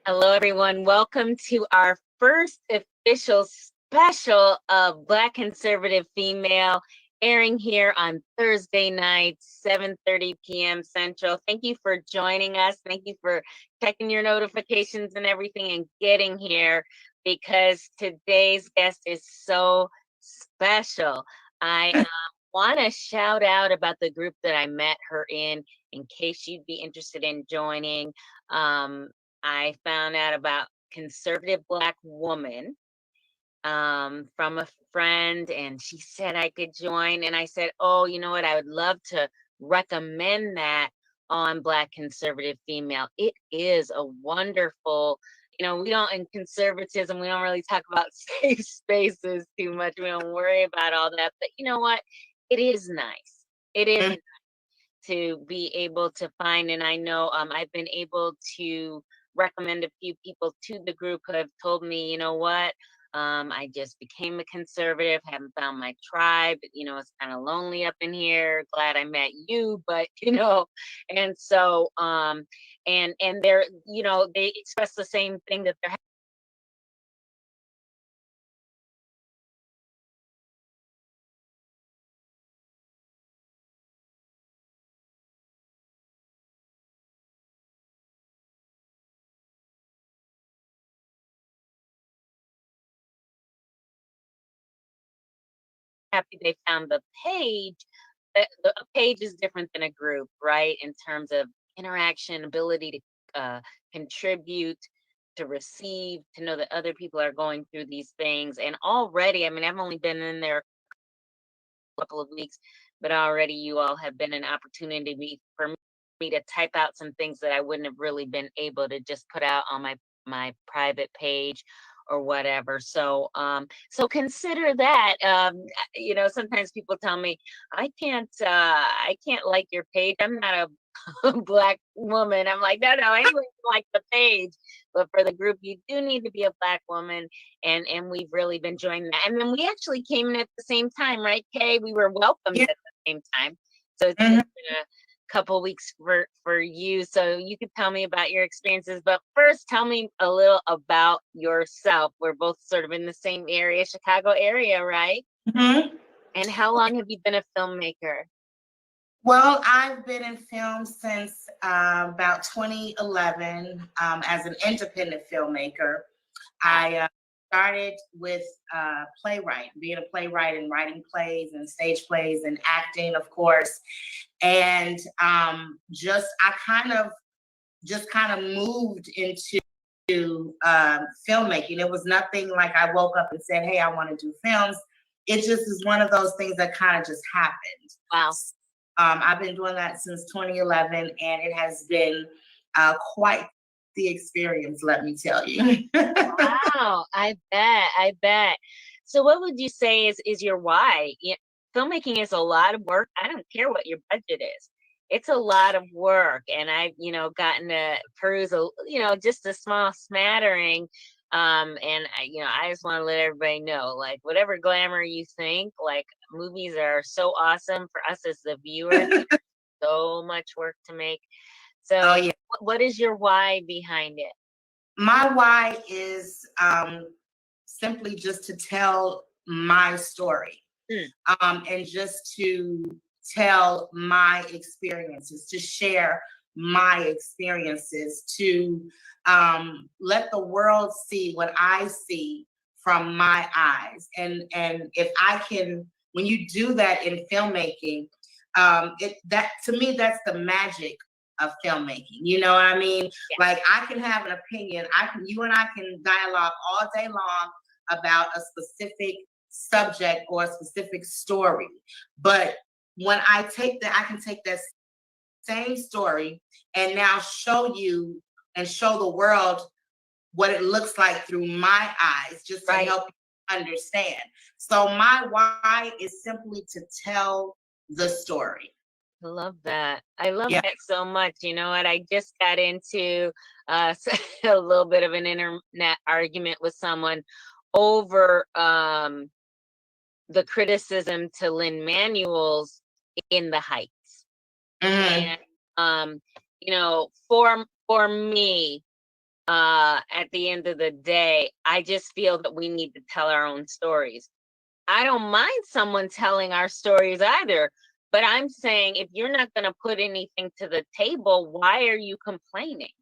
Hello, everyone. Welcome to our first official special of Black Conservative Female, airing here on Thursday nights, 7:30 p.m. Central. Thank you for joining us. Thank you for checking your notifications and everything and getting here, because today's guest is so special. I want to shout out about the group that I met her in case you'd be interested in joining. Um, I found out about Conservative Black Woman from a friend, and she said I could join. And I said, oh, you know what? I would love to recommend that on Black Conservative Female. It is a wonderful, we don't, in conservatism, we don't really talk about safe spaces too much. We don't worry about all that. But you know what? It is nice. It is nice to be able to find. And I know I've been able to recommend a few people to the group who have told me, you know what, I just became a conservative, haven't found my tribe, it's kind of lonely up in here, glad I met you, but and so and they're, they express the same thing, that they're happy they found the page. A page is different than a group, right? In terms of interaction, ability to contribute, to receive, to know that other people are going through these things. And already, I mean, I've only been in there a couple of weeks, but already you all have been an opportunity for me to type out some things that I wouldn't have really been able to just put out on my private page or whatever. So consider that. Sometimes people tell me I can't like your page. I'm not a Black woman. I'm like, no, anyone can like the page, but for the group, you do need to be a Black woman, and we've really been enjoying that. And then we actually came in at the same time, right, Kay? We were welcomed Yeah. at the same time. So it's been a couple weeks for you. So you could tell me about your experiences, but first tell me a little about yourself. We're both sort of in the same area, Chicago area, right? Mhm. And how long have you been a filmmaker? Well, I've been in film since about 2011 as an independent filmmaker. I started with being a playwright and writing plays and stage plays and acting, of course. And I kind of moved into filmmaking. It was nothing like I woke up and said, "Hey, I want to do films." It just is one of those things that kind of just happened. Wow. I've been doing that since 2011, and it has been quite the experience, let me tell you. Wow, I bet. So what would you say is your why? Filmmaking is a lot of work. I don't care what your budget is. It's a lot of work. And I've, gotten to peruse just a small smattering. And I just want to let everybody know, like, whatever glamour you think, like, movies are so awesome for us as the viewer. So much work to make. Oh, So yeah. what is your why behind it? My why is simply just to tell my story, Mm. and just to tell my experiences, to share my experiences, to let the world see what I see from my eyes. And if I can, when you do that in filmmaking, that to me, that's the magic of filmmaking. You know what I mean? Yeah. Like, I can have an opinion. You and I can dialogue all day long about a specific subject or a specific story. But when I can take that same story and now show you and show the world what it looks like through my eyes, just to Right. help you understand. So my why is simply to tell the story. I love that. I love Yeah. that so much. You know what? I just got into a little bit of an internet argument with someone over the criticism to Lynn Manuel's In the Heights. Mhm. And for me, at the end of the day, I just feel that we need to tell our own stories. I don't mind someone telling our stories either, but I'm saying if you're not going to put anything to the table, why are you complaining?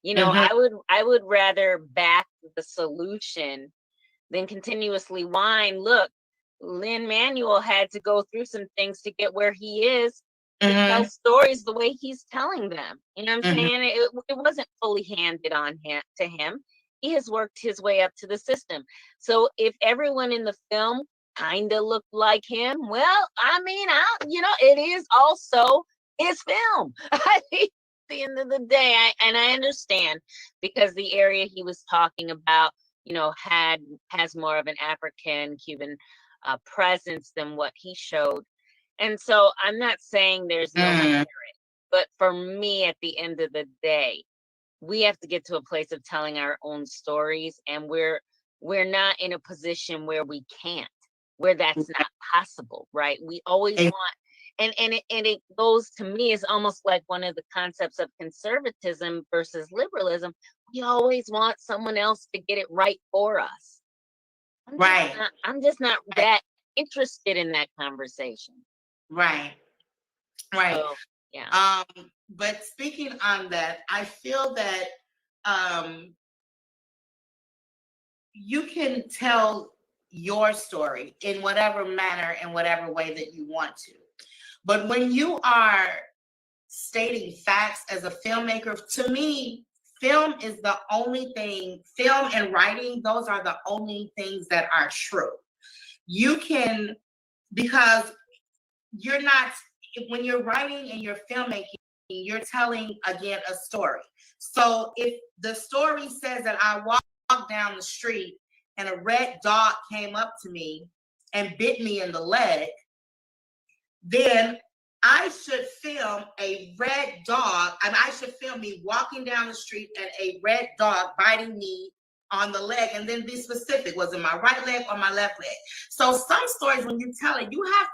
You know, Mhm. I would rather back the solution than continuously whine. Look, Lin Manuel had to go through some things to get where he is, to tell Mhm. stories the way he's telling them. You know what I'm Mhm. saying? It wasn't fully handed on him to him. He has worked his way up to the system. So if everyone in the film kind of looked like him, well, I mean, it is also his film. I think at the end of the day, I understand, because the area he was talking about, has more of an African Cuban presence than what he showed. And so I'm not saying there's no merit, Mhm. but for me, at the end of the day, we have to get to a place of telling our own stories, and we're not in a position where we can't, where that's not possible, right? We always Right. want, and it goes, to me, is almost like one of the concepts of conservatism versus liberalism. We always want someone else to get it right for us. Right. I'm just not that interested in that conversation. Right. Right. So yeah. But speaking on that, I feel that um, you can tell your story in whatever manner and whatever way that you want to. But when you are stating facts as a filmmaker, to me, film is the only thing, film and writing, those are the only things that are true. You can, because you're not, when you're writing and you're filmmaking, you're telling again a story. So if the story says that I walked down the street and a red dog came up to me and bit me in the leg, then I should film a red dog, and I should film me walking down the street and a red dog biting me on the leg, and then be specific. Was it my right leg or my left leg? So some stories, when you tell it, you have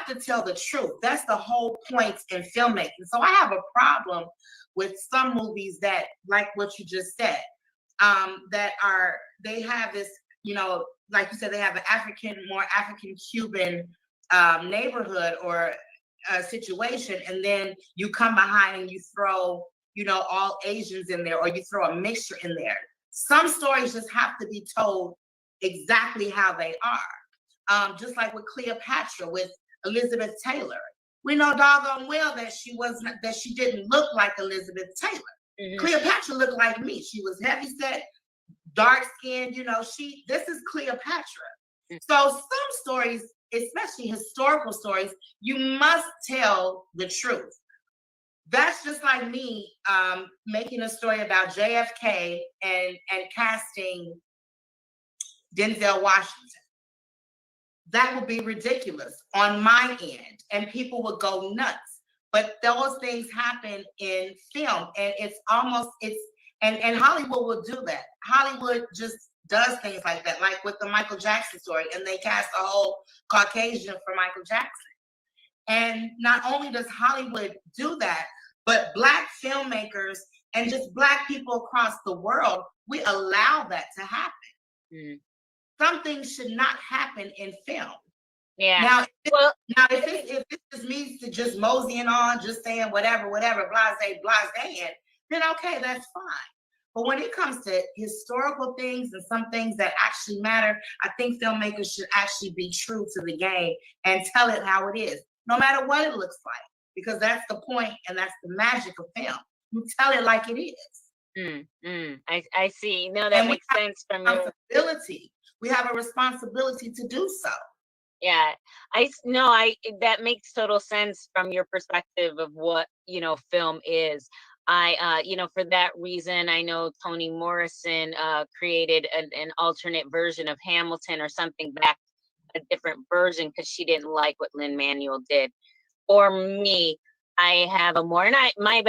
to tell the truth. That's the whole point in filmmaking. So I have a problem with some movies that, like what you just said, that are, they have this, like you said, they have an more African Cuban neighborhood or a situation, and then you come behind and you throw, all Asians in there, or you throw a mixture in there. Some stories just have to be told exactly how they are. Just like with Cleopatra, with Elizabeth Taylor. We know doggone well that she didn't look like Elizabeth Taylor. Mhm. Cleopatra looked like me. She was heavy set, dark skinned, this is Cleopatra. So some stories, especially historical stories, you must tell the truth. That's just like me making a story about JFK and casting Denzel Washington. That would be ridiculous on my end, and people would go nuts. But those things happen in film, and and Hollywood will do that. Hollywood just does things like that, like with the Michael Jackson story, and they cast a whole Caucasian for Michael Jackson. And not only does Hollywood do that, but Black filmmakers and just Black people across the world, we allow that to happen. Mm. Some things should not happen in film. Yeah. Now, Well, if this just means to just moseying on, just saying whatever, blase, then okay, that's fine. But when it comes to historical things and some things that actually matter, I think filmmakers should actually be true to the game and tell it how it is, no matter what it looks like, because that's the point and that's the magic of film. You tell it like it is. I see. No, that And we makes have sense from a your. responsibility. We have a responsibility to do so. Yeah, no, that makes total sense from your perspective of what, film is. For that reason, I know Toni Morrison created an alternate version of Hamilton or something, back a different version, because she didn't like what Lin-Manuel did. For me, I have a more, and my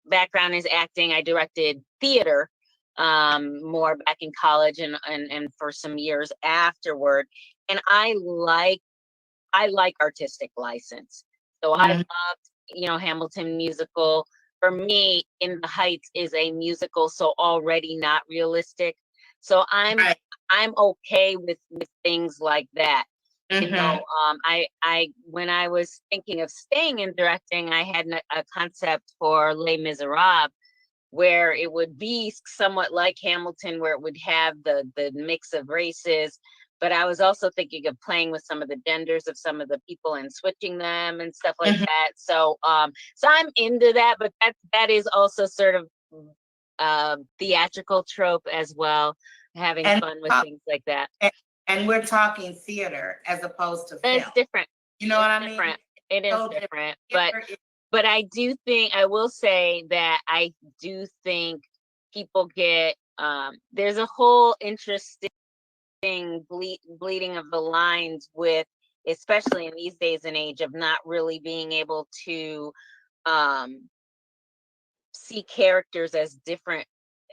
background is acting. I directed theater more back in college, and for some years afterward. And I like artistic license. So I Mhm. loved, Hamilton musical. for me, In the Heights is a musical, so already not realistic. So Right. I'm okay with things like that. You know, Mm-hmm. when I was thinking of staying in directing, I had a concept for Les Miserables where it would be somewhat like Hamilton, where it would have the mix of races. But I was also thinking of playing with some of the genders of some of the people and switching them and stuff like Mm-hmm. that. So so I'm into that, but that is also sort of theatrical trope as well, having And fun with things like that. and we're talking theater as opposed to But film. it's different. You know It's what I mean? different. It is So different. different. Theater is- But I do think, I will say that I do think people get there's a whole interesting bleeding of the lines with, especially in these days and age, of not really being able to um see characters as different,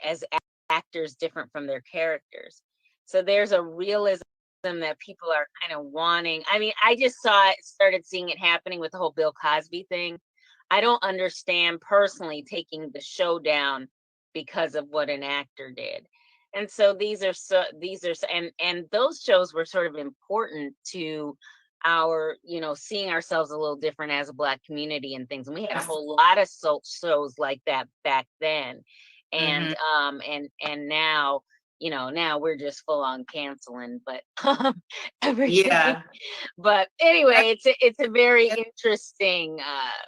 as actors different from their characters. So there's a realism that people are kind of wanting. I mean, I just started seeing it happening with the whole Bill Cosby thing. I don't understand personally taking the show down because of what an actor did. And so and those shows were sort of important to our, seeing ourselves a little different as a Black community and things. And we had a whole lot of shows like that back then. And Mhm. and now, now we're just full on canceling, but everything. Yeah. But anyway, it's a very interesting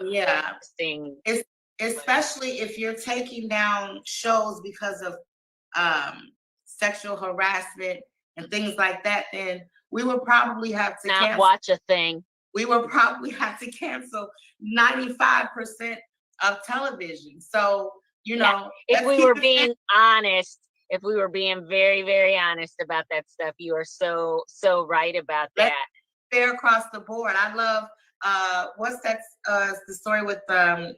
Yeah. interesting. It's, especially if you're taking down shows because of sexual harassment and things like that, then we would probably have to Not cancel. watch a thing. We would probably have to cancel 95% of television. So, If let's we keep were it being honest, if we were being very, very honest about that stuff, you are so right about let's that. fair across the board. I love what's that the story with men,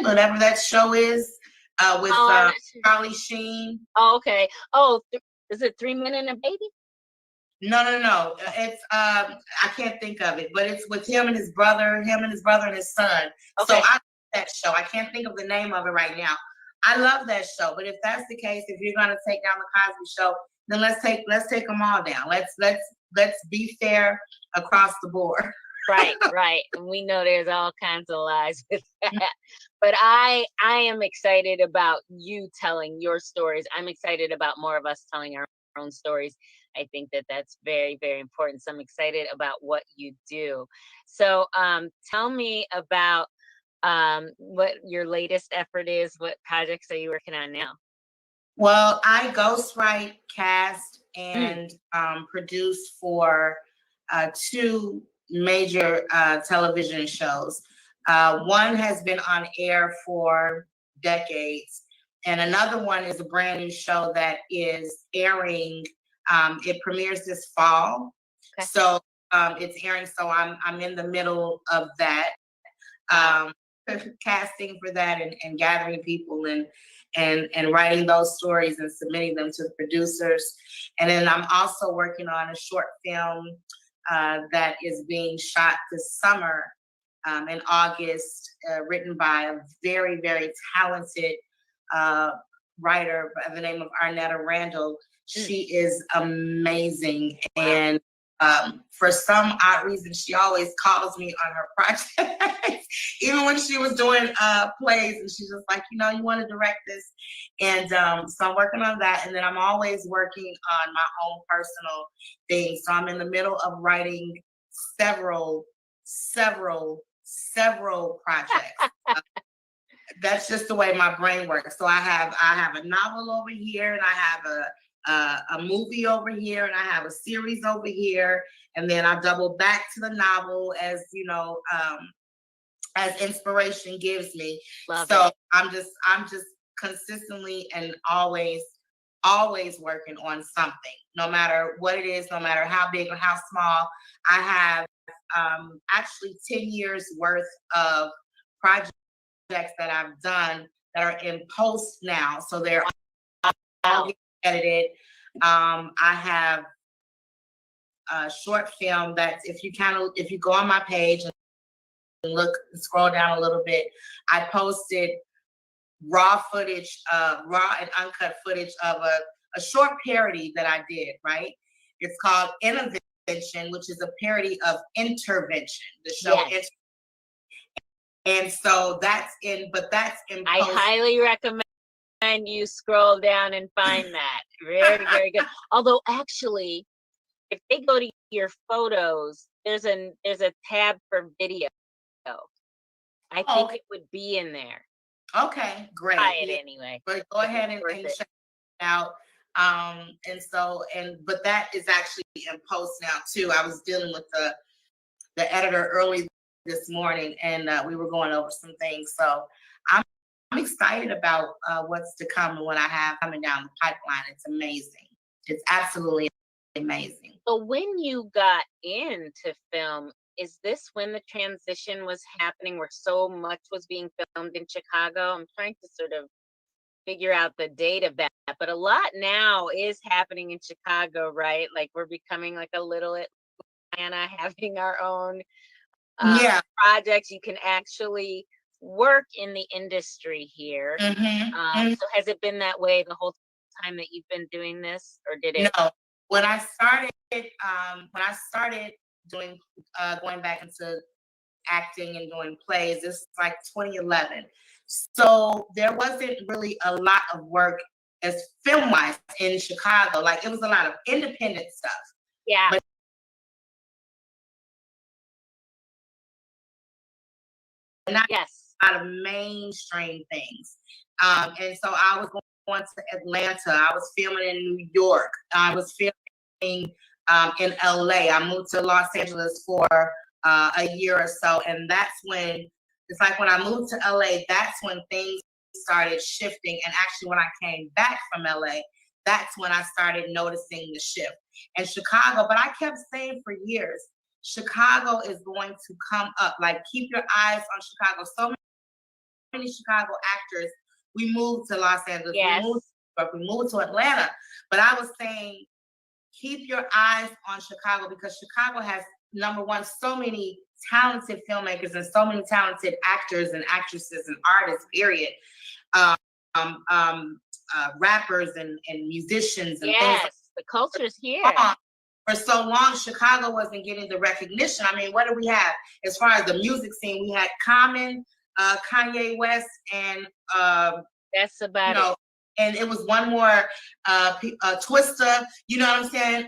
whatever that show is, with Charlie Sheen. Oh, okay. Oh, is it 3 Men and a Baby? No. It's I can't think of it, but it's with him and his brother and his son. Okay. So I love that show. I can't think of the name of it right now. I love that show. But if that's the case, if you're gonna take down the Cosby Show, then let's take them all down. Let's be fair across the board. Right. And we know there's all kinds of lies with that. But I am excited about you telling your stories. I'm excited about more of us telling our own stories. I think that that's very, very important. So I'm excited about what you do. So tell me about what your latest effort is. What projects are you working on now? Well, I ghostwrite, cast, and produce for two major television shows. One has been on air for decades, and another one is a brand new show that is airing. It premieres this fall, Okay. so it's airing. So I'm in the middle of that. Casting for that and gathering people and writing those stories and submitting them to the producers. And then I'm also working on a short film that is being shot this summer in August, written by a very, very talented writer by the name of Arnetta Randall. She is amazing. And for some odd reason, she always calls me on her project. Even when she was doing plays, and she's just like, you want to direct this. And so I'm working on that. And then I'm always working on my own personal things. So I'm in the middle of writing several projects. That's just the way my brain works. So I have a novel over here, and I have a movie over here, and I have a series over here, and then I double back to the novel as as inspiration gives me. Love so it. I'm just consistently and always working on something, no matter what it is, no matter how big or how small. I have actually 10 years worth of projects that I've done that are in post now, so they're all getting edited. I have a short film that if you go on my page scroll down a little bit, I posted raw footage, raw and uncut footage of a short parody that I did, right? It's called Intervention, which is a parody of Intervention, the show. Yes. And so that's in I highly recommend you scroll down and find that. Very, very good. Although actually, if they go to your photos, there's a tab for video. I think it would be in there. Okay, great. Try it anyway. But go ahead and check it out. But that is actually in post now too. I was dealing with the editor early this morning, and we were going over some things. So I'm excited about what's to come and what I have coming down the pipeline. It's amazing. It's absolutely amazing. So when you got into film, is this when the transition was happening where so much was being filmed in Chicago? I'm trying to sort of figure out the date of that, but a lot now is happening in Chicago, right? Like we're becoming like a little Atlanta, having our own projects. You can actually work in the industry here. So has it been that way the whole time that you've been doing this, or did it? No. When I started doing going back into acting and doing plays, this was like 2011. So there wasn't really a lot of work as film-wise in Chicago. Like it was a lot of independent stuff. Yeah. But not a lot of mainstream things. And so I was going to Atlanta. I was filming in New York. I was filming in LA. I moved to Los Angeles for a year or so. And that's when, it's like when I moved to LA, that's when things started shifting. And actually when I came back from LA, that's when I started noticing the shift. And Chicago, but I kept saying for years, Chicago is going to come up. Like keep your eyes on Chicago. So many Chicago actors, we moved to Los Angeles, we moved to Atlanta. But I was saying, keep your eyes on Chicago because Chicago has, number one, so many talented filmmakers and so many talented actors and actresses and artists, period. Rappers and musicians and things. The culture's here. For so long, Chicago wasn't getting the recognition. I mean, what do we have as far as the music scene? We had Common, Kanye West, and that's about it. And it was one more, Twista. You know what I'm saying?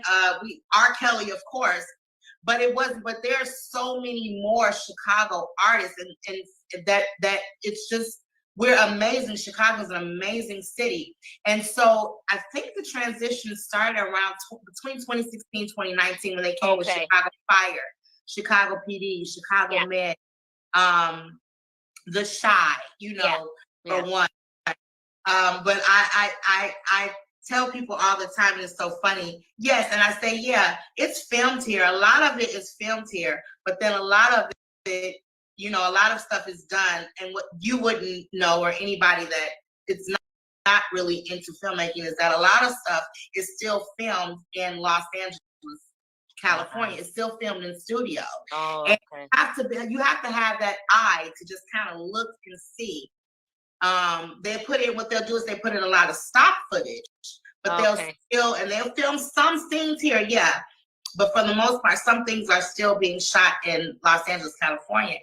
R. Kelly, of course. But it wasn't. But there's so many more Chicago artists, and that it's just, we're amazing. Chicago's an amazing city. And so I think the transition started around between 2016, 2019 when they came with Chicago Fire, Chicago PD, Chicago Med, The Shy, for one. But I tell people all the time, and it's so funny. Yes, and I say, yeah, it's filmed here. A lot of it is filmed here, but then a lot of it, a lot of stuff is done, and what you wouldn't know, or anybody that it's not really into filmmaking, is that a lot of stuff is still filmed in Los Angeles, California. It's still filmed in studio. And you have to have that eye to just kind of look and see. What they'll do is they put in a lot of stock footage, but they'll film some scenes here, but for the most part, some things are still being shot in Los Angeles, California.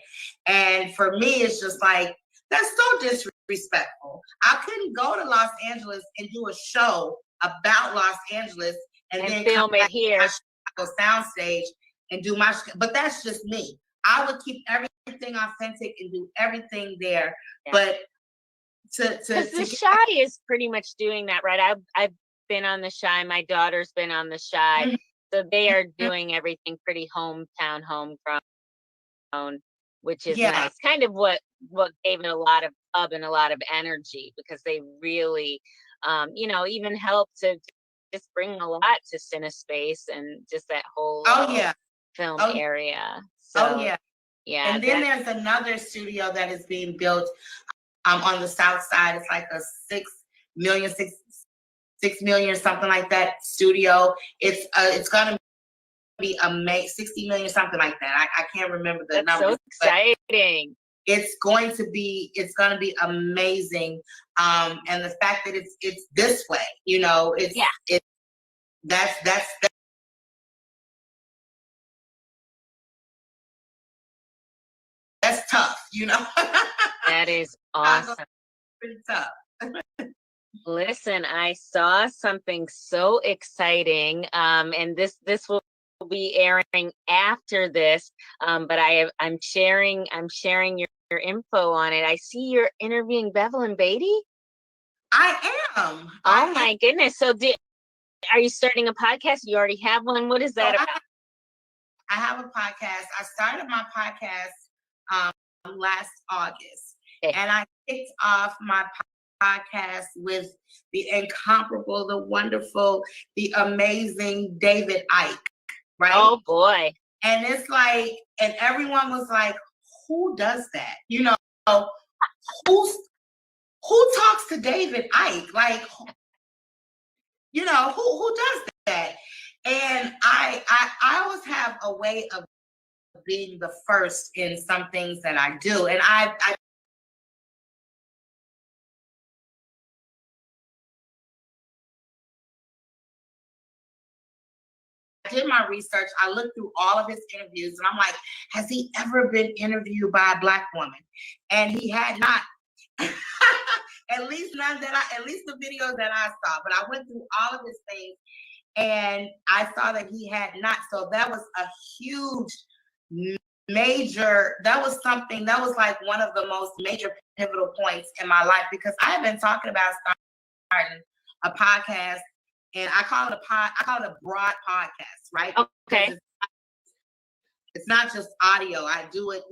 And for me, it's just like, that's so disrespectful. I couldn't go to Los Angeles and do a show about Los Angeles and then film it here, Chicago soundstage, and do my. But that's just me. I would keep everything authentic and do everything there, but. The Shy is pretty much doing that, right? I've been on the Shy. My daughter's been on the Shy, so they are doing everything pretty hometown, homegrown, which is nice. Kind of what gave it a lot of hub and a lot of energy, because they really, even help to just bring a lot to CineSpace and just that whole film area. So, And then there's another studio that is being built. On the south side, it's like a 6 million or something like that studio. It's gonna be amazing, 60 million, something like that. I can't remember the That's numbers. so exciting. It's going to be amazing. And the fact that it's this way, that's tough, That is awesome. Pretty tough. Listen, I saw something so exciting, and this will be airing after this, but I'm sharing your info on it. I see you're interviewing Bevel and Beatty. I am. Oh my goodness! So, are you starting a podcast? You already have one. What is that about? I have a podcast. I started my podcast last August, and I kicked off my podcast with the incomparable, the wonderful, the amazing David Icke, right? Oh boy. And it's like, and everyone was like, who does that? Who talks to David Icke? Like, who does that? And I always have a way of being the first in some things that I do. And I did my research. I looked through all of his interviews and I'm like, has he ever been interviewed by a Black woman? And he had not. At least the videos that I saw. But I went through all of his things and I saw that he had not. So that was a huge, major, that was like one of the most major pivotal points in my life, because I have been talking about starting a podcast, and I call it a broad podcast, right? Okay. It's not just audio. I do it,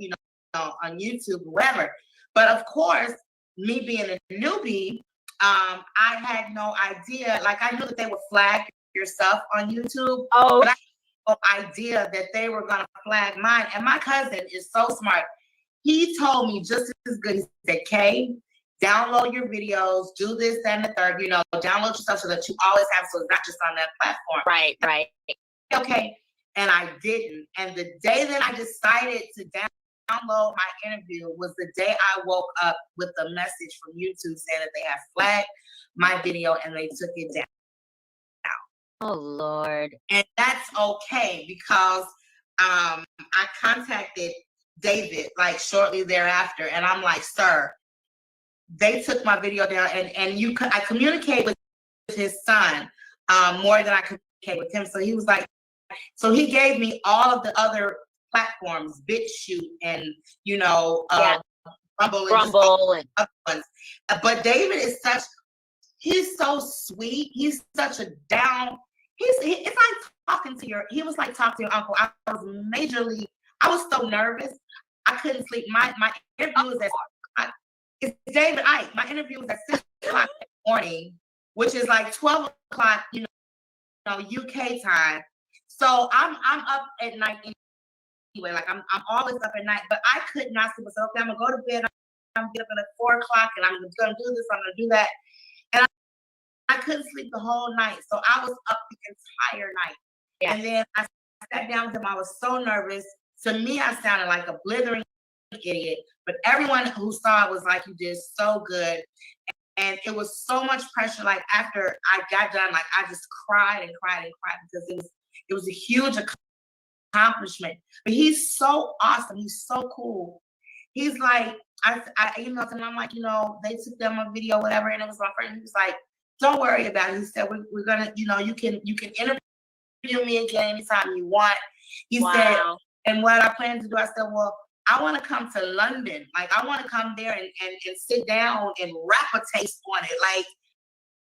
on YouTube, wherever. But of course, me being a newbie, I had no idea. Like, I knew that they would flag your stuff on YouTube. Oh. But I had no idea that they were going to flag mine. And my cousin is so smart. He told me just as good. He said, Kay, download your videos, do this, that, and the third, download your stuff so that you always have, so it's not just on that platform. Right. Okay. And I didn't. And the day that I decided to download my interview was the day I woke up with the message from YouTube saying that they had flagged my video and they took it down. Oh Lord. And that's okay, because I contacted David like shortly thereafter, and I'm like, sir, they took my video down, and I communicate with his son more than I communicate with him. So he was like, so he gave me all of the other platforms, BitChute and Rumble and other ones. But David is he's so sweet. He's such a down. It's like talking to he was like talking to your uncle. I was so nervous. I couldn't sleep. My interview was it's David Icke. My interview was at 6 o'clock in the morning, which is like 12 o'clock, UK time. So I'm up at night anyway. Like I'm always up at night, but I could not sleep. So okay, I'm gonna go to bed. I'm gonna get up at 4 o'clock, and I'm gonna do this. I'm gonna do that, and I couldn't sleep the whole night. So I was up the entire night. Yeah. And then I sat down with him. I was so nervous. To me, I sounded like a blithering idiot, but everyone who saw it was like, you did so good. And it was so much pressure. Like, after I got done, like, I just cried and cried and cried, because it was a huge accomplishment. But he's so awesome. He's so cool. He's like, I emailed him. I'm like, they took them a video, whatever, and it was my friend. He was like, don't worry about it. He said, we're gonna, you can interview me again anytime you want. He said, and what I plan to do, I said, well, I want to come to London. Like, I want to come there and sit down and rap a taste on it. Like,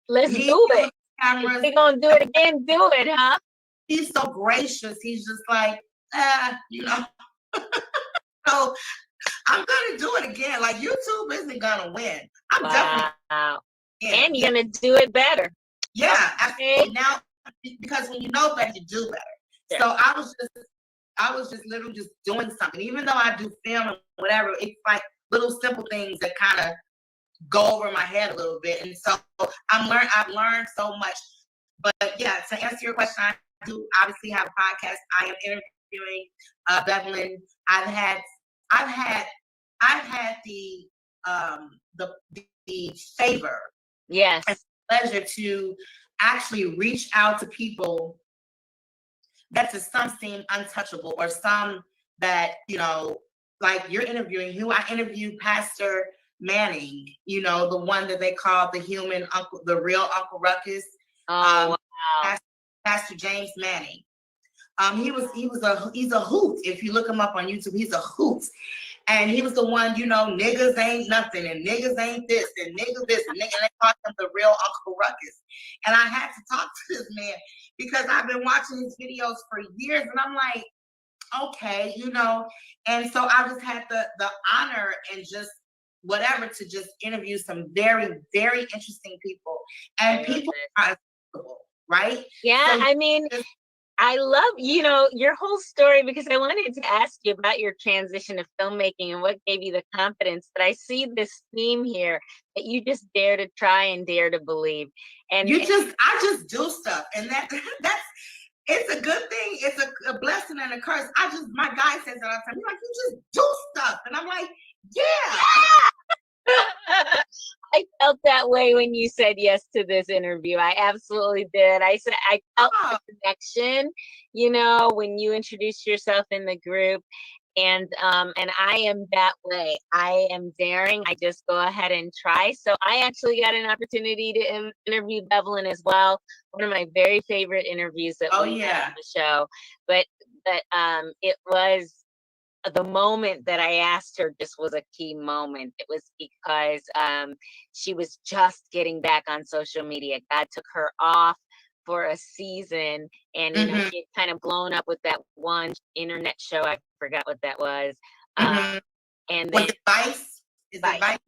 let's do it. If we're gonna do it again, do it, huh? He's so gracious. He's just like, So I'm gonna do it again. Like, YouTube isn't gonna win. I'm definitely. And you're gonna do it better. Yeah, absolutely. Now, because when you know better, you do better. Yeah. So I was just literally just doing something. Even though I do film and whatever, it's like little simple things that kind of go over my head a little bit. And so I've learned so much. But yeah, to answer your question, do obviously have a podcast. I am interviewing Bevelyn. I've had the favor, Yes, and pleasure to actually reach out to people that to some seem untouchable, or some that, like you're interviewing, who I interviewed Pastor Manning, the one that they call the human uncle, the real Uncle Ruckus. oh wow. Pastor James Manning. He's a hoot. If you look him up on YouTube, he's a hoot. And he was the one, niggas ain't nothing, and niggas ain't this, and niggas this, and they called him the real Uncle Ruckus. And I had to talk to this man because I've been watching his videos for years, and I'm like, okay, and so I just had the honor and just whatever to just interview some very, very interesting people, and people are accessible, right? Yeah, So I mean, I love, your whole story, because I wanted to ask you about your transition to filmmaking and what gave you the confidence. But I see this theme here that you just dare to try and dare to believe. And I just do stuff, and that's it's a good thing. It's a blessing and a curse. My guy says that all the time. He's like, you just do stuff, and I'm like, yeah. I felt that way when you said yes to this interview. I absolutely did. I felt the connection, when you introduced yourself in the group. And I am that way. I am daring. I just go ahead and try. So I actually got an opportunity to interview Bevelyn as well. One of my very favorite interviews that we had on the show. But it was the moment that I asked her just was a key moment. It was because she was just getting back on social media. God took her off for a season, and she had kind of blown up with that one internet show. I forgot what that was. And then Vice? Is it Vice?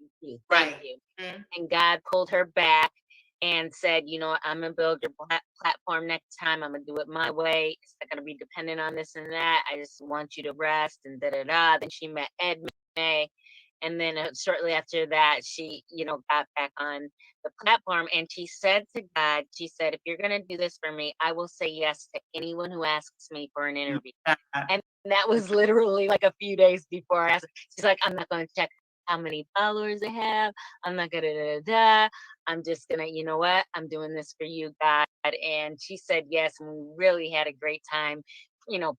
Thank you. Mm-hmm. And God pulled her back and said, I'm gonna build your platform next time. I'm gonna do it my way. It's not gonna be dependent on this and that. I just want you to rest and da-da-da. Then she met Ed May. And then shortly after that, she, got back on the platform, and she said to God, she said, if you're going to do this for me, I will say yes to anyone who asks me for an interview. And that was literally like a few days before I asked. She's like, I'm not going to check how many followers I have. I'm not going to da. I'm just going to, you know what? I'm doing this for you, God. And she said yes. And we really had a great time,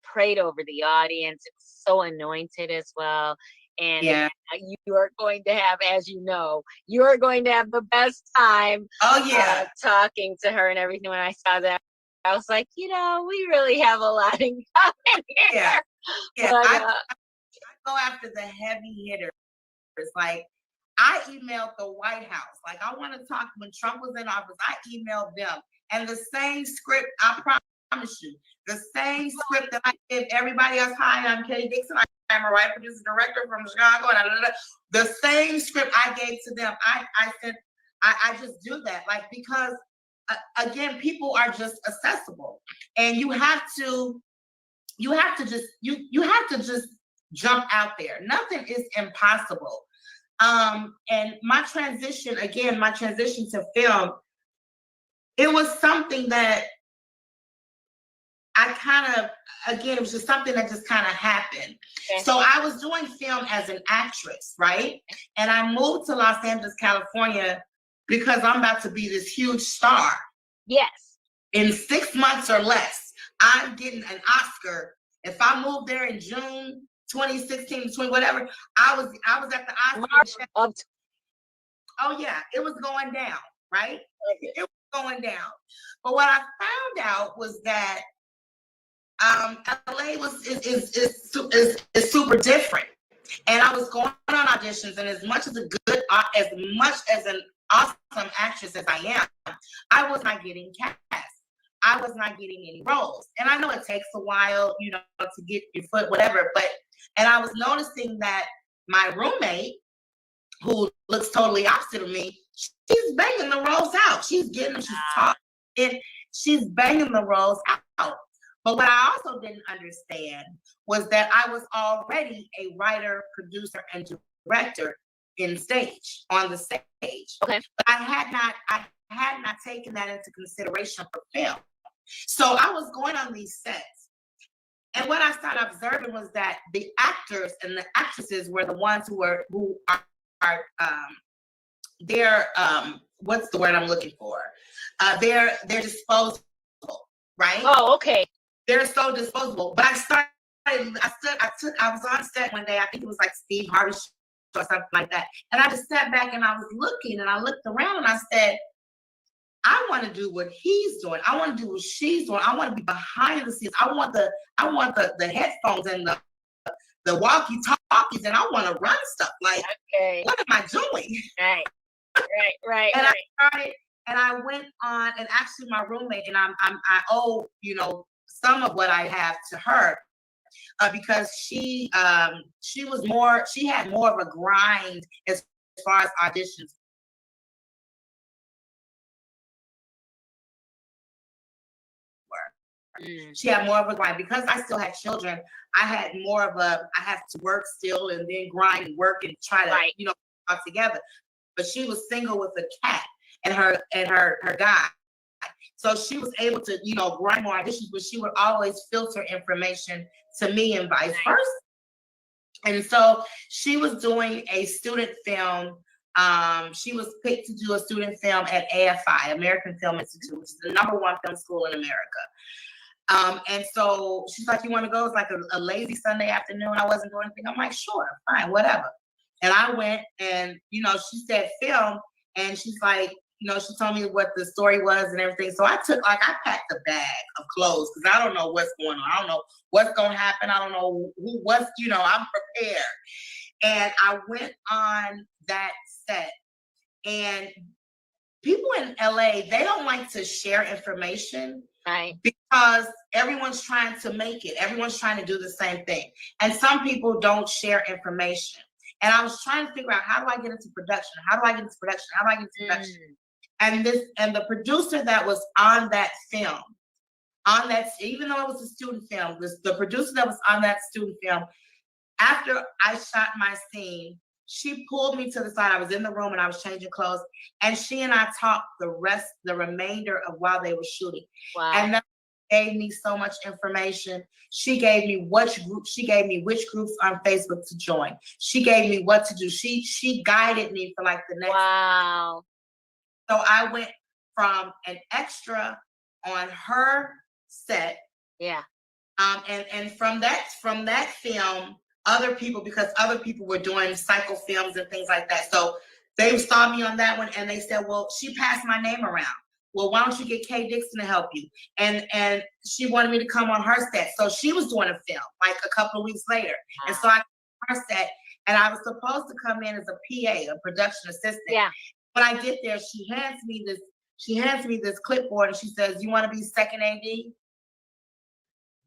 prayed over the audience. It was so anointed as well. And you are going to have, as you are going to have the best time talking to her and everything. When I saw that, I was like, we really have a lot in common here. Yeah. But, I go after the heavy hitters. Like, I emailed the White House. Like, I want to talk when Trump was in office. I emailed them. And the same script, I promise you, the same script that I give everybody else. Hi, I'm Katie Dixon. I'm a writer, producer, director from Chicago. The same script I gave to them. I said, I just do that. Like, because again, people are just accessible. And you have to just jump out there. Nothing is impossible. And my transition to film, it was something that it was just something that just kind of happened. Okay. So I was doing film as an actress, right? And I moved to Los Angeles, California, because I'm about to be this huge star. Yes. In 6 months or less, I'm getting an Oscar. If I moved there in June 2016, 20, whatever, I was at the Oscar. Oh yeah, it was going down, right? Okay. It was going down. But what I found out was that LA is super different, and I was going on auditions, and as much as an awesome actress as I am, I was not getting cast. I was not getting any roles, and I know it takes a while, to get your foot, whatever. And I was noticing that my roommate, who looks totally opposite of me, she's banging the roles out. She's getting them. She's talking. She's banging the roles out. But what I also didn't understand was that I was already a writer, producer, and director on the stage. Okay. But I had not taken that into consideration for film. So I was going on these sets, and what I started observing was that the actors and the actresses were the ones who are they're what's the word I'm looking for? They're disposable, right? Oh, okay. They're so disposable. But I was on set one day, I think it was like Steve Harvey or something like that. And I just sat back and I was looking and I looked around and I said, I want to do what he's doing. I want to do what she's doing. I want to be behind the scenes. I want the headphones and the walkie-talkies, and I want to run stuff. Like, okay. What am I doing? Right. And I started, and I went on, and actually my roommate, and I owe, some of what I have to her, because she had more of a grind as far as auditions. She had more of a grind because I still had children. I had I have to work still and then grind and work and try to, all together. But she was single with a cat and her guy. So she was able to, grind more auditions, but she would always filter information to me and vice versa. And so she was doing a student film. She was picked to do a student film at AFI, American Film Institute, which is the #1 film school in America. And so she's like, you want to go? It's like a lazy Sunday afternoon. I wasn't doing anything. I'm like, sure, fine, whatever. And I went and, she said film. And she's like, she told me what the story was and everything. So I packed a bag of clothes because I don't know what's going on. I don't know what's going to happen. I don't know I'm prepared. And I went on that set. And people in LA, they don't like to share information. Right. Because everyone's trying to make it. Everyone's trying to do the same thing. And some people don't share information. And I was trying to figure out, how do I get into production? How do I get into production? How do I get into production? And the producer that was on that film, even though it was a student film, the producer that was on that student film, after I shot my scene, she pulled me to the side. I was in the room and I was changing clothes, and she and I talked the remainder of while they were shooting. Wow. And that gave me so much information. She gave me which groups on Facebook to join. She gave me what to do. She guided me for like the next. Wow. So I went from an extra on her set. Yeah. And from that film, other people were doing cycle films and things like that. So they saw me on that one and they said, well, she passed my name around. Well, why don't you get Kay Dixon to help you? And she wanted me to come on her set. So she was doing a film like a couple of weeks later. Wow. And so I came on her set, and I was supposed to come in as a PA, a production assistant. Yeah. When I get there, she hands me this clipboard and she says, you want to be second AD?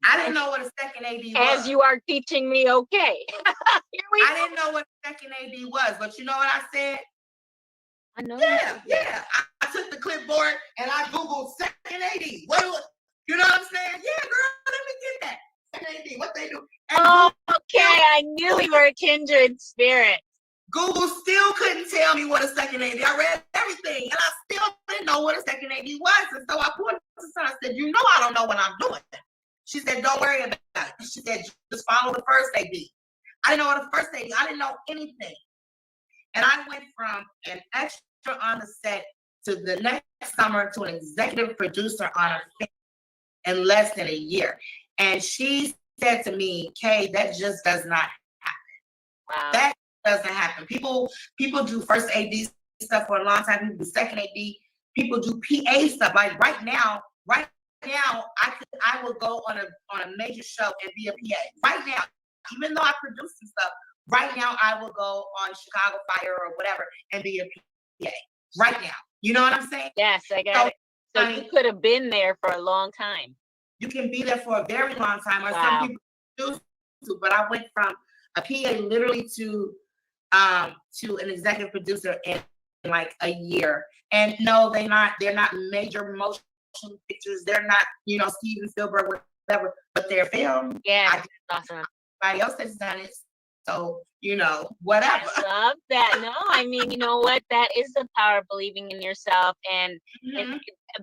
I didn't know what a second AD was. As you are teaching me, okay. I didn't know what a second AD was, but you know what I said? I know. Yeah. I took the clipboard and I Googled second AD. You know what I'm saying? Yeah, girl, let me get that. Second AD, what they do. And okay, I knew we were kindred spirits. Google still couldn't tell me what a second AD. I read everything and I still didn't know what a second AD was. And so I pulled it to the side. I said, I don't know what I'm doing. She said, don't worry about it. She said, just follow the first AD. I didn't know what a first AD. I didn't know anything. And I went from an extra on the set to the next summer to an executive producer on a film in less than a year. And she said to me, Kay, that just does not happen. Wow. That doesn't happen. People do first AD stuff for a long time. People do second AD. People do PA stuff. Like right now, I will go on a major show and be a PA. Right now, even though I produce some stuff, right now I will go on Chicago Fire or whatever and be a PA. Right now. You know what I'm saying? Yes, I got it. So you could have been there for a long time. You can be there for a very long time, or some people choose to, but I went from a PA literally to an executive producer in like a year. And no, they're not major motion pictures. They're not, Steven Spielberg, whatever, but they're film. Yeah, awesome. Everybody else has done it. So, whatever. I love that. No, I mean, you know what? That is the power of believing in yourself. And Mhm.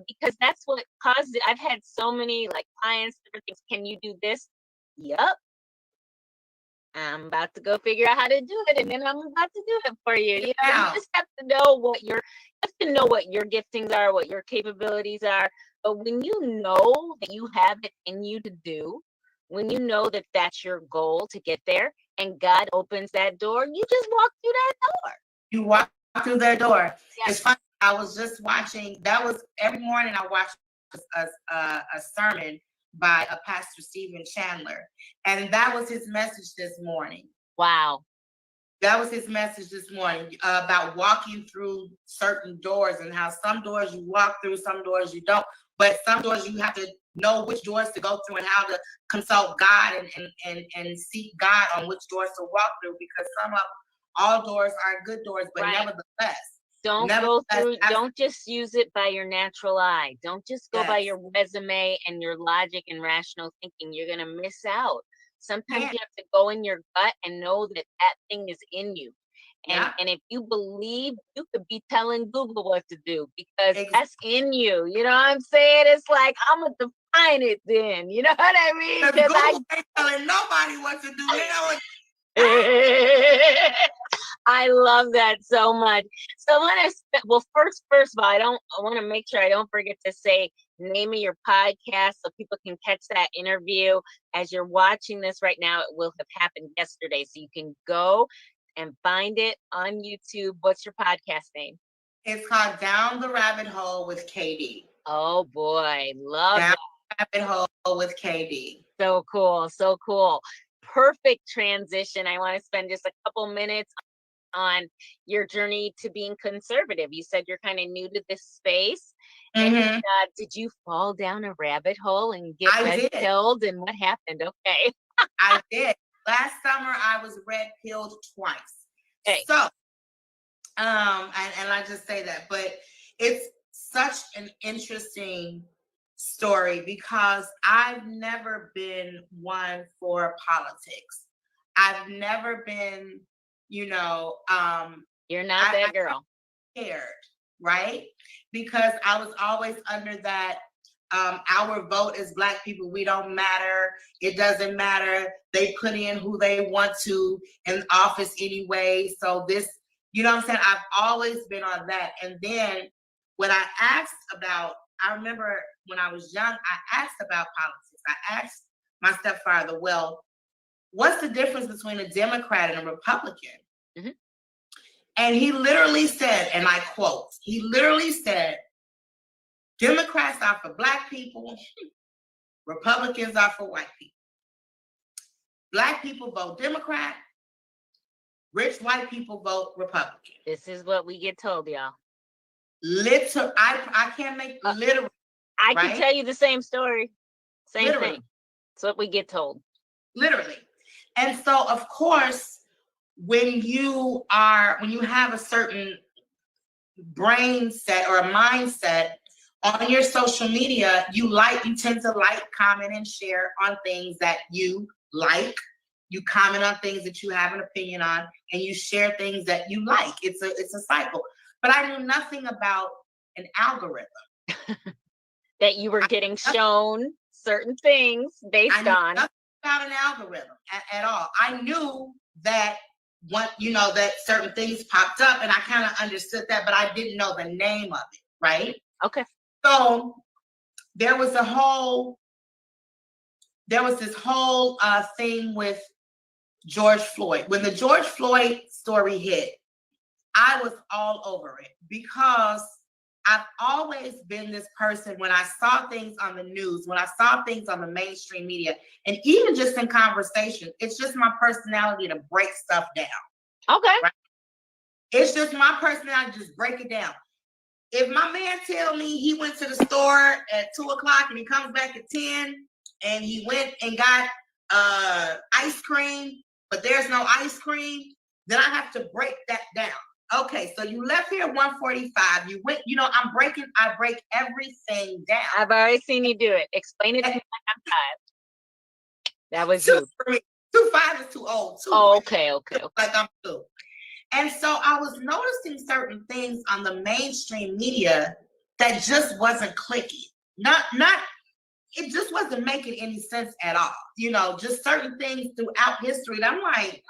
because that's what caused it. I've had so many like clients, different things. Can you do this? Yup. I'm about to go figure out how to do it, and then I'm about to do it for you. You Yeah. just have to know what your giftings are, what your capabilities are. But when you know that you have it in you to do, when you know that that's your goal to get there, and God opens that door, you just walk through that door. You walk through their door. Yeah. It's funny. I was just watching. That was every morning. I watched a sermon by a Pastor Stephen Chandler, and that was his message this morning. Wow. That was his message this morning about walking through certain doors and how some doors you walk through, some doors you don't. But some doors you have to know which doors to go through and how to consult God and seek God on which doors to walk through, because all doors are good doors, but Right. nevertheless. Don't just use it by your natural eye. Don't just go by Yes. your resume and your logic and rational thinking. You're going to miss out. Sometimes Yeah. you have to go in your gut and know that that thing is in you. And Yeah. and if you believe, you could be telling Google what to do because Exactly. that's in you. You know what I'm saying? It's like, I'm going to define it then. You know what I mean? Because Google ain't telling nobody what to do. They know I love that so much. So I want to, well, first of all, I want to make sure I don't forget to say name of your podcast so people can catch that interview. As you're watching this right now, it will have happened yesterday. So you can go and find it on YouTube. What's your podcast name? It's called Down the Rabbit Hole with KD. Oh boy, love Down that. the Rabbit Hole with KD. So cool, so cool. Perfect transition. I want to spend just a couple minutes on your journey to being conservative. You said you're kind of new to this space. And did you fall down a rabbit hole and get red pilled? And what happened? Okay. I did. Last summer, I was red pilled twice. Okay. So, and I just say that, but it's such an interesting story because I've never been one for politics. I've never been, you're not that girl. Scared, right? Because I was always under that our vote as Black people, we don't matter. It doesn't matter. They put in who they want to in office anyway. So this, you know what I'm saying? I've always been on that. And then when I asked about, I remember when I was young, I asked about politics. I asked my stepfather, well, what's the difference between a Democrat and a Republican? Mm-hmm. And he literally said, and I quote, he literally said, Democrats are for Black people, Republicans are for white people. Black people vote Democrat, rich white people vote Republican. This is what we get told, y'all. I can't make literally. I can tell you the same story. Same thing. It's what we get told. Literally. And so, of course, when you have a certain brain set or a mindset on your social media, you tend to like, comment, and share on things that you like. You comment on things that you have an opinion on, and you share things that you like. It's a cycle. But I knew nothing about an algorithm. That you were getting shown certain things based on. Nothing about an algorithm at all. I knew that that certain things popped up, and I kind of understood that, but I didn't know the name of it, right? Okay. So there was this whole thing with George Floyd. When the George Floyd story hit, I was all over it because I've always been this person when I saw things on the news, when I saw things on the mainstream media, and even just in conversation, it's just my personality to break stuff down. Okay. Right? It's just my personality to just break it down. If my man tell me he went to the store at 2:00 and he comes back at 10 and he went and got ice cream, but there's no ice cream, then I have to break that down. Okay, so you left here at 1:45. You went, I break everything down. I've already seen you do it. Explain it to me like I'm 5. That was you. 2.5 is too old too. Oh, okay. Like I'm 2. And so I was noticing certain things on the mainstream media that just wasn't clicking. It just wasn't making any sense at all. You know, just certain things throughout history that I'm like,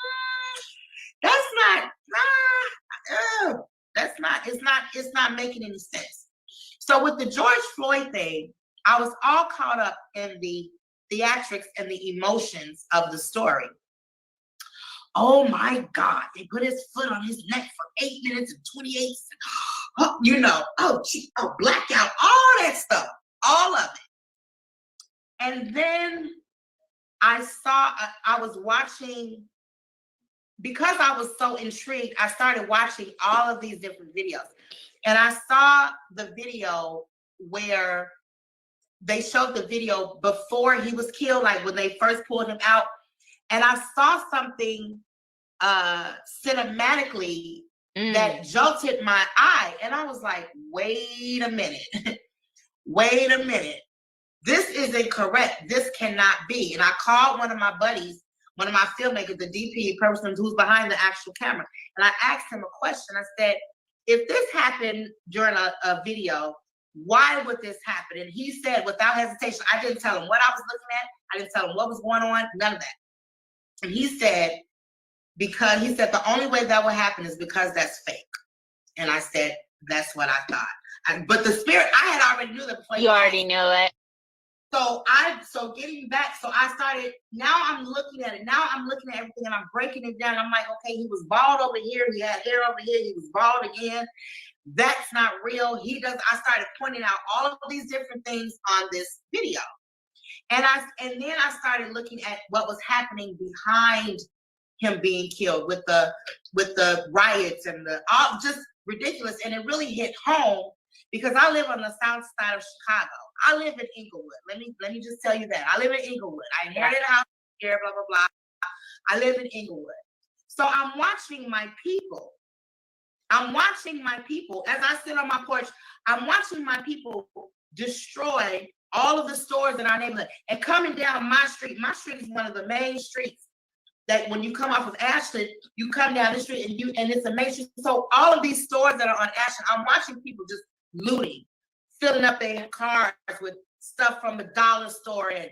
it's not making any sense. So with the George Floyd thing, I was all caught up in the theatrics and the emotions of the story. Oh my God, they put his foot on his neck for 8 minutes and 28 seconds. Oh, you know, blackout, all that stuff, all of it. And then I was watching, because I was so intrigued, I started watching all of these different videos. And I saw the video where they showed the video before he was killed, like when they first pulled him out. And I saw something cinematically that jolted my eye. And I was like, wait a minute. Wait a minute. This isn't correct. This cannot be. And I called one of my buddies, one of my filmmakers, the DP person who's behind the actual camera. And I asked him a question. I said, if this happened during a video, why would this happen? And he said, without hesitation, I didn't tell him what I was looking at. I didn't tell him what was going on, none of that. And he said, the only way that would happen is because that's fake. And I said, that's what I thought. But the spirit, I had already knew that before. You already know it. So getting back, so I started, now I'm looking at it. Now I'm looking at everything and I'm breaking it down. I'm like, okay, he was bald over here. He had hair over here. He was bald again. That's not real. I started pointing out all of these different things on this video. And then I started looking at what was happening behind him being killed with the riots and all just ridiculous. And it really hit home because I live on the south side of Chicago. I live in Inglewood. Let me just tell you that. I live in Inglewood. I inherited a house here, blah, blah, blah. I live in Inglewood. So I'm watching my people. As I sit on my porch, I'm watching my people destroy all of the stores in our neighborhood. And coming down my street is one of the main streets that when you come off of Ashland, you come down the street and it's a main street. So all of these stores that are on Ashland, I'm watching people just looting, filling up their cars with stuff from the dollar store. And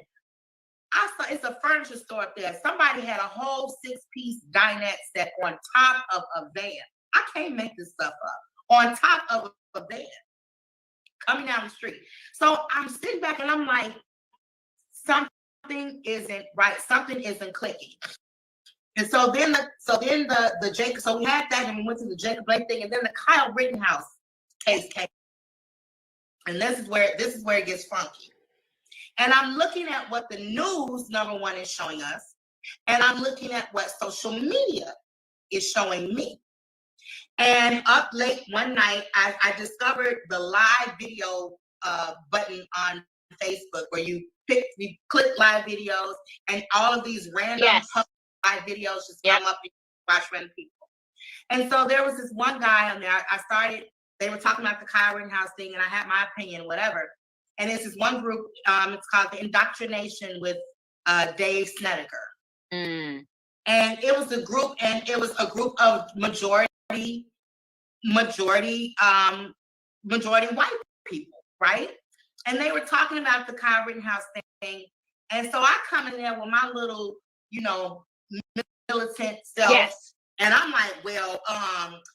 I saw it's a furniture store up there. Somebody had a whole 6-piece dinette set on top of a van. I can't make this stuff up. On top of a van, coming down the street. So I'm sitting back and I'm like, something isn't right. Something isn't clicking. And so then the Jacob, so we had that and we went to the Jacob Blake thing, and then the Kyle Rittenhouse case came. And this is where it gets funky. And I'm looking at what the news, number one, is showing us. And I'm looking at what social media is showing me. And up late one night, I discovered the live video button on Facebook where you click live videos and all of these random live videos just come up and watch random people. And so there was this one guy on there. They were talking about the Kyle Rittenhouse thing, and I had my opinion, whatever. And it's this one group, it's called the Indoctrination with Dave Snedeker. And it was a group of majority white people, right? And they were talking about the Kyle Rittenhouse thing. And so I come in there with my little, militant self. Yes. And I'm like, well,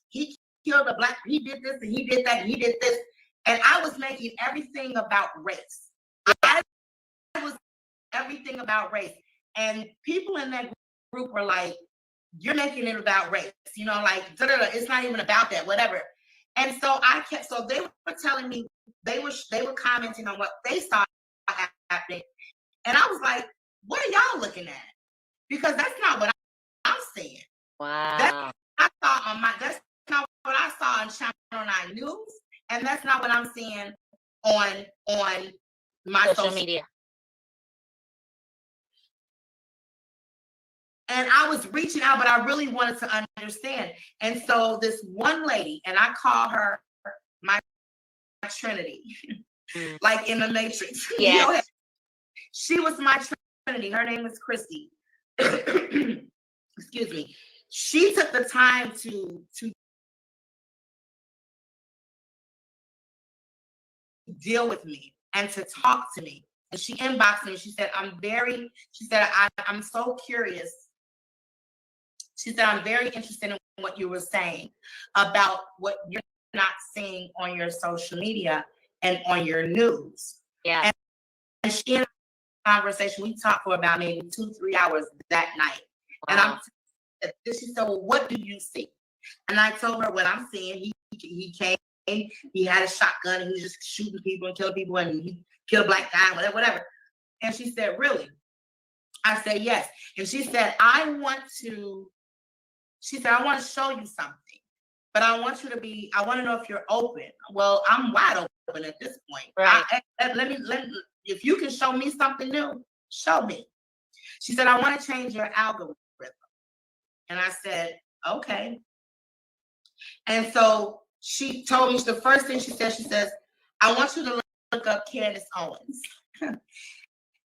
he killed a black, he did this and he did that and he did this. And I was making everything about race. I was everything about race. And people in that group were like, you're making it about race, it's not even about that, whatever. And so they were telling me, they were commenting on what they saw happening. And I was like, what are y'all looking at? Because that's not what I'm seeing. Wow. That's not what I saw on Channel 9 News. And that's not what I'm seeing on my social media. And I was reaching out, but I really wanted to understand. And so this one lady, and I call her my Trinity, like in the Matrix. Yes. She was my Trinity. Her name is Christy. excuse me, she took the time to deal with me and to talk to me. And she inboxed me. She said, I'm so curious. She said, I'm very interested in what you were saying about what you're not seeing on your social media and on your news. Yeah. And she and I had a conversation. We talked for about maybe 2-3 hours that night. Wow. And she said, well, what do you see? And I told her what I'm seeing. He came, he had a shotgun, and he was just shooting people and killing people, and he killed a black guy, whatever. And she said, really? I said, yes. And she said, I want to show you something, but I want to know if you're open. Well, I'm wide open at this point. Right. Let me, if you can show me something new, show me. She said, I want to change your algorithm. And I said, okay. And so she told me, the first thing she says, I want you to look up Candace Owens. And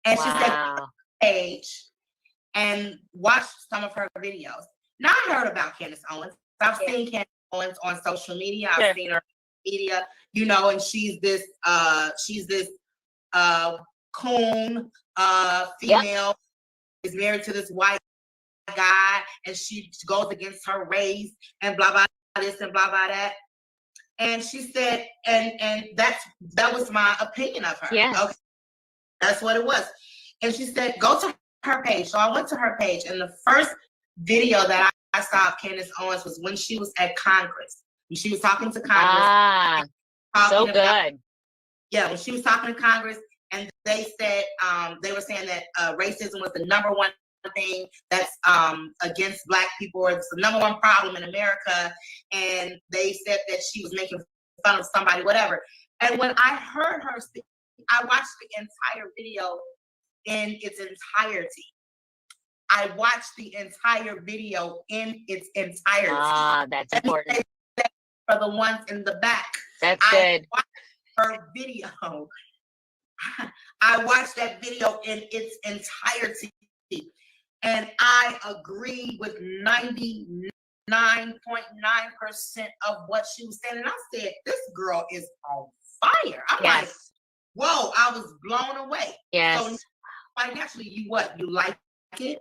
she said, page and watch some of her videos. Now, I heard about Candace Owens. I've seen Candace Owens on social media. I've seen her on media, and she's this coon female, is married to this white guy, and she goes against her race and blah blah this and blah blah that. And she said, and that was my opinion of her. Yes. Okay. That's what it was. And she said, go to her page. So I went to her page, and the first video that I saw of Candace Owens was when she was at Congress. When she was talking to Congress. So good. When she was talking to Congress, and they said, they were saying that racism was the number one thing that's against Black people, or it's the number one problem in America. And they said that she was making fun of somebody, whatever. And when I heard her speak, I watched the entire video in its entirety. I watched the entire video in its entirety. That's important. For the ones in the back. That's good. I watched her video. I watched that video in its entirety. And I agree with 99.9% of what she was saying. And I said, this girl is on fire. I'm like, whoa, I was blown away. Yes. So financially, you like it,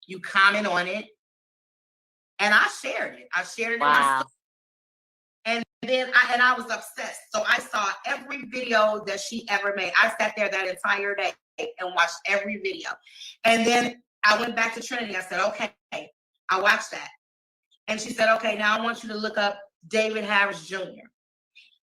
you comment on it, and I shared it. I shared it in my story. And then I was obsessed. So I saw every video that she ever made. I sat there that entire day and watched every video. And then I went back to Trinity. I said, okay, I watched that. And she said, okay, now I want you to look up David Harris Jr.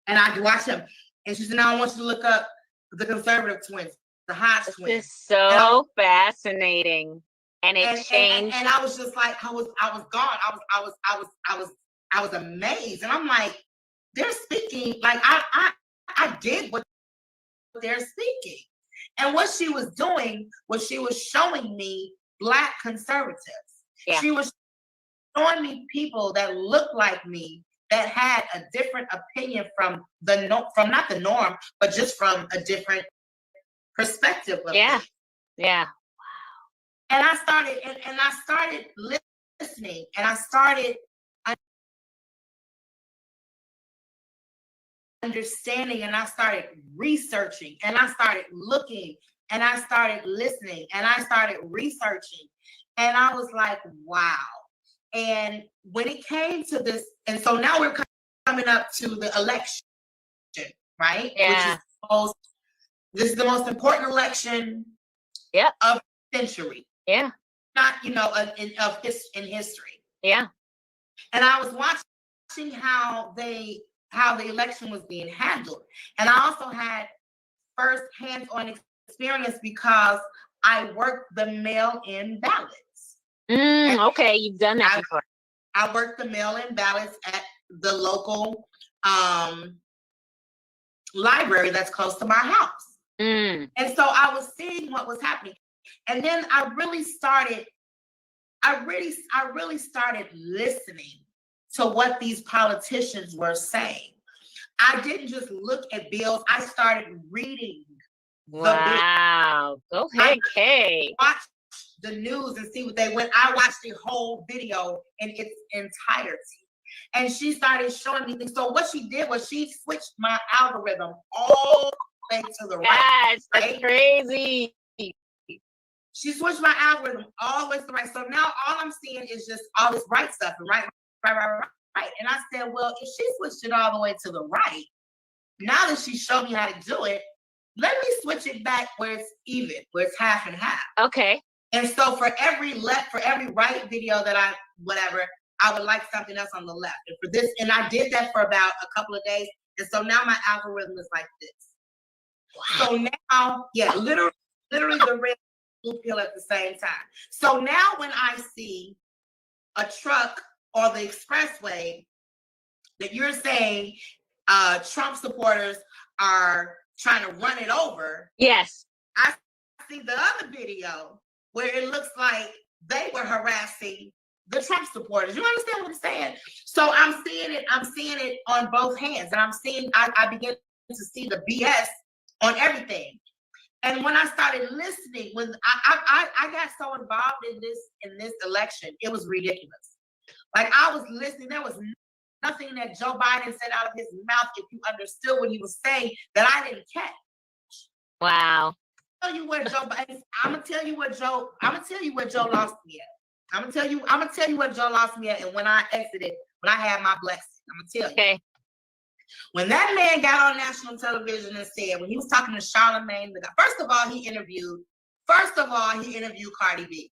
And I watched him. And she said, now I want you to look up the conservative twins, the Hodge twins. This is so fascinating. And it changed. And I was just like, I was gone. I was amazed. And I'm like, they're speaking, like I did what they're speaking. And what she was doing was she was showing me Black conservatives. Yeah. She was showing me people that looked like me, that had a different opinion from not the norm, but just from a different perspective of things. Yeah. Wow. And I started listening, and I started understanding, and I started researching, and I started looking, and I started listening, and I started researching, and I was like, wow. And when it came to this, and so now we're coming up to the election, right? Yeah. This is the most important election of the century. Yeah. Not, in history. Yeah. And I was watching how the election was being handled. And I also had first hands-on experience because I worked the mail-in ballots. Okay, you've done that before. I worked the mail-in ballots at the local library that's close to my house. And so I was seeing what was happening. And then I really started listening to what these politicians were saying. I didn't just look at bills. I started reading the bills. Go ahead, Kay. Watched the news and see what they went. I watched the whole video in its entirety. And she started showing me things. So what she did was she switched my algorithm all the way to the right. Yes, that's right? crazy. She switched my algorithm all the way to the right. So now all I'm seeing is just all this right stuff and right. And I said, well, if she switched it all the way to the right, now that she showed me how to do it, let me switch it back where it's even, where it's half and half. Okay. And so for every right video that I would like something else on the left. And for this, and I did that for about a couple of days. And so now my algorithm is like this. Wow. So now, yeah, literally the red blue pill at the same time. So now when I see a truck or the expressway that you're saying Trump supporters are trying to run it over. Yes. I see the other video where it looks like they were harassing the Trump supporters. You understand what I'm saying? So I'm seeing it on both hands. And I begin to see the BS on everything. And when I started listening, when I got so involved in this election, it was ridiculous. Like I was listening, there was nothing that Joe Biden said out of his mouth, if you understood what he was saying, that I didn't catch. Wow. I'm gonna tell you what Joe lost me at. I'm gonna tell you what Joe lost me at, and when I exited, when I had my blessing, I'm gonna tell you. Okay. When that man got on national television and said, when he was talking to Charlamagne, first of all, he interviewed Cardi B.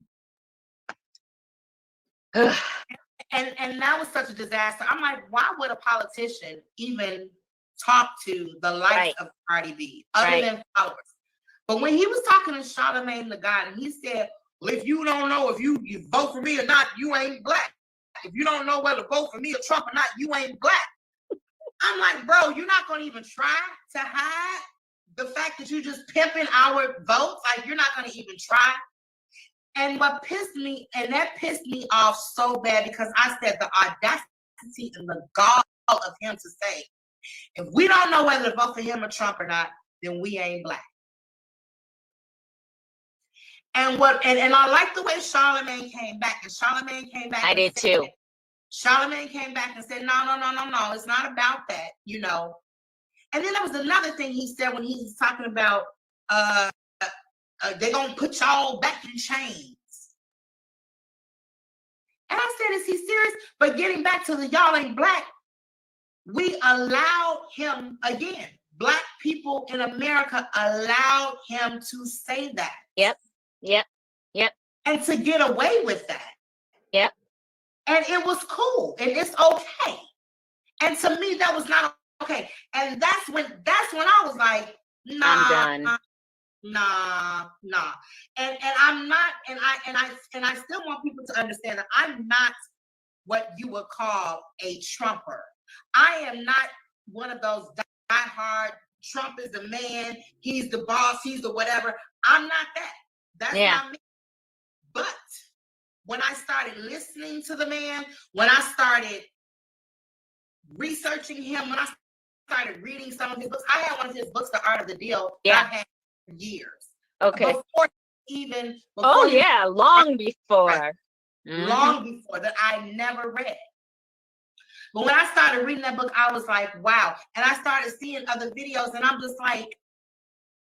And that was such a disaster. I'm like, why would a politician even talk to the likes of Cardi B other than followers? But when he was talking to Charlamagne the God, and he said, well, if you don't know if you vote for me or not, you ain't black. If you don't know whether to vote for me or Trump or not, you ain't black. I'm like, bro, you're not going to even try to hide the fact that you just pimping our votes. Like, you're not going to even try. And that pissed me off so bad, because I said the audacity and the gall of him to say, if we don't know whether to vote for him or Trump or not, then we ain't black. And I like the way Charlamagne came back. And Charlamagne came back. I did too. Charlamagne came back and said, no, it's not about that, you know. And then there was another thing he said when he was talking about they're gonna put y'all back in chains. And I said, is he serious? But getting back to the y'all ain't black, we allowed him, again, black people in America allowed him to say that. Yep. And to get away with that. Yep. And it was cool, and it's okay. And to me, that was not okay. And that's when I was like, nah, I'm done. Nah. And I'm not, and I still want people to understand that I'm not what you would call a Trumper. I am not one of those diehard Trump is the man, he's the boss, he's the whatever. I'm not that. That's not me. But when I started listening to the man, when I started researching him, when I started reading some of his books, I had one of his books, The Art of the Deal, that I had for years. Okay. Long before. Right, long before that I never read. But when I started reading that book, I was like, wow. And I started seeing other videos, and I'm just like,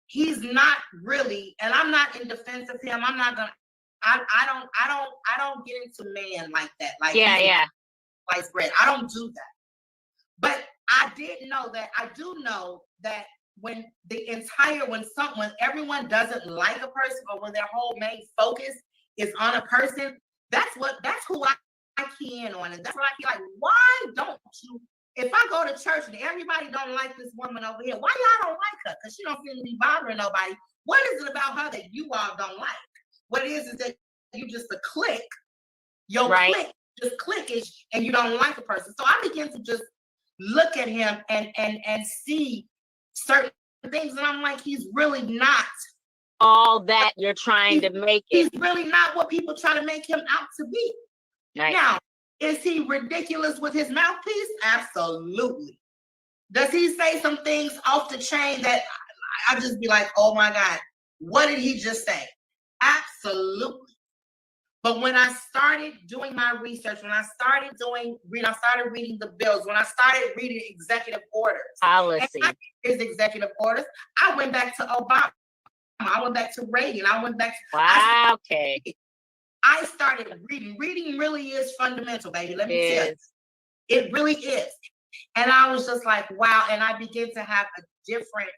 he's not really, and I'm not in defense of him. I'm not gonna, I don't get into man like that. Like, sliced bread. I don't do that. But I do know that when everyone doesn't like a person, or when their whole main focus is on a person, that's who I key in on. And that's what I feel like, why don't you, if I go to church and everybody don't like this woman over here, why y'all don't like her? Because she don't seem to be bothering nobody. What is it about her that you all don't like? What is that you just a click, click, just clickish, and you don't like a person. So I begin to just look at him and see certain things, and I'm like, he's really not all that you're trying to make it. He's really not what people try to make him out to be. Right. Now, is he ridiculous with his mouthpiece? Absolutely. Does he say some things off the chain that I just be like, oh my God, what did he just say? Absolutely. But when I started doing my research, when I started reading the bills, when I started reading executive orders, policy, his executive orders, I went back to Obama. I went back to Reagan. I went back to wow, okay. I started reading. Reading really is fundamental, baby. Let me tell you. It really is. And I was just like, wow. And I began to have a different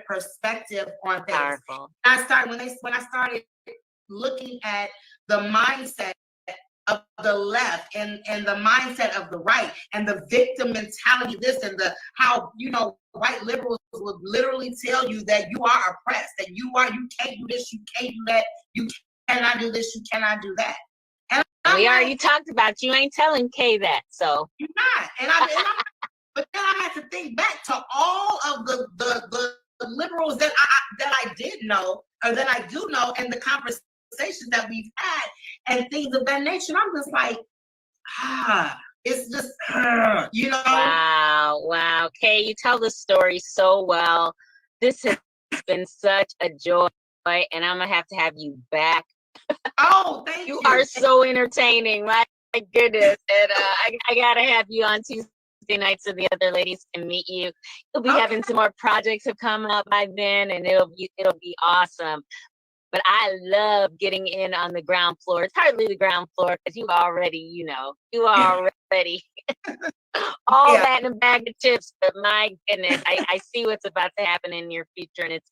perspective on things. Powerful. When I started looking at the mindset of the left and the mindset of the right and the victim mentality, this and the how, you know, white liberals would literally tell you that you are oppressed, that you can't do this, you can't do that, you cannot do this, you cannot do that. And we already talked about you ain't telling Kay that, so you're not. But then I had to think back to all of the liberals that I did know, or that I do know, and the conversations that we've had and things of that nature. And I'm just like, it's just, you know. Wow. Kay, you tell the story so well. This has been such a joy, and I'm gonna have to have you back. Oh, thank you. You are so entertaining. My goodness. And I gotta have you on Tuesday nights so the other ladies can meet you. You'll be having some more projects have come up by then, and it'll be awesome. But I love getting in on the ground floor. It's hardly the ground floor because you already all that in a bag of chips. But my goodness, I see what's about to happen in your future, and it's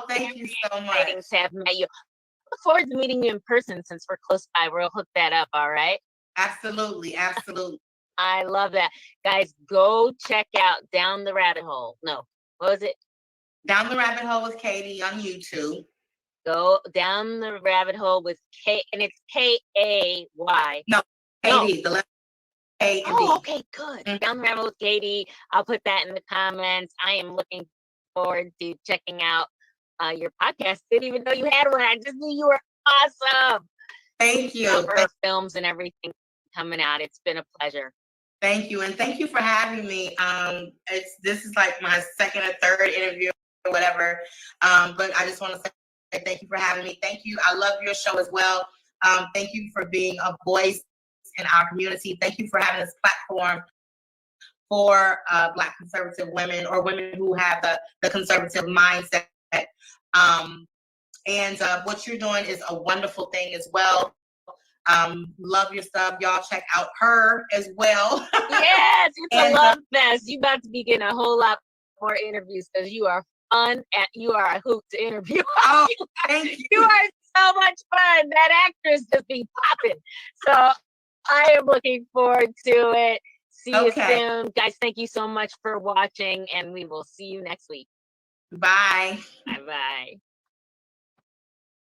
thank you so much. To have met you. Look forward to meeting you in person since we're close by. We'll hook that up. All right. Absolutely. I love that. Guys, go check out Down the Rabbit Hole. No, what was it? Down the Rabbit Hole with Katie on YouTube. Go Down the Rabbit Hole with K, and it's K-A-Y. No, Katie, the left A and D. Okay, good. Mm-hmm. Down the Rabbit Hole with Katie. I'll put that in the comments. I am looking forward to checking out your podcast. Didn't even know you had one. I just knew you were awesome. Thank you. For our films and everything coming out. It's been a pleasure. Thank you. And thank you for having me. This is like my second or third interview or whatever. But I just want to say thank you for having me. Thank you. I love your show as well. Thank you for being a voice in our community. Thank you for having this platform for Black conservative women, or women who have the conservative mindset. And what you're doing is a wonderful thing as well. Love your stuff. Y'all check out her as well. Yes, it's a love fest. You about to be getting a whole lot more interviews because you are fun and you are a hoot to interview. Oh, thank you. You are so much fun. That actress just be popping. So I am looking forward to it. See you soon. Guys, thank you so much for watching, and we will see you next week. Bye. Bye-bye.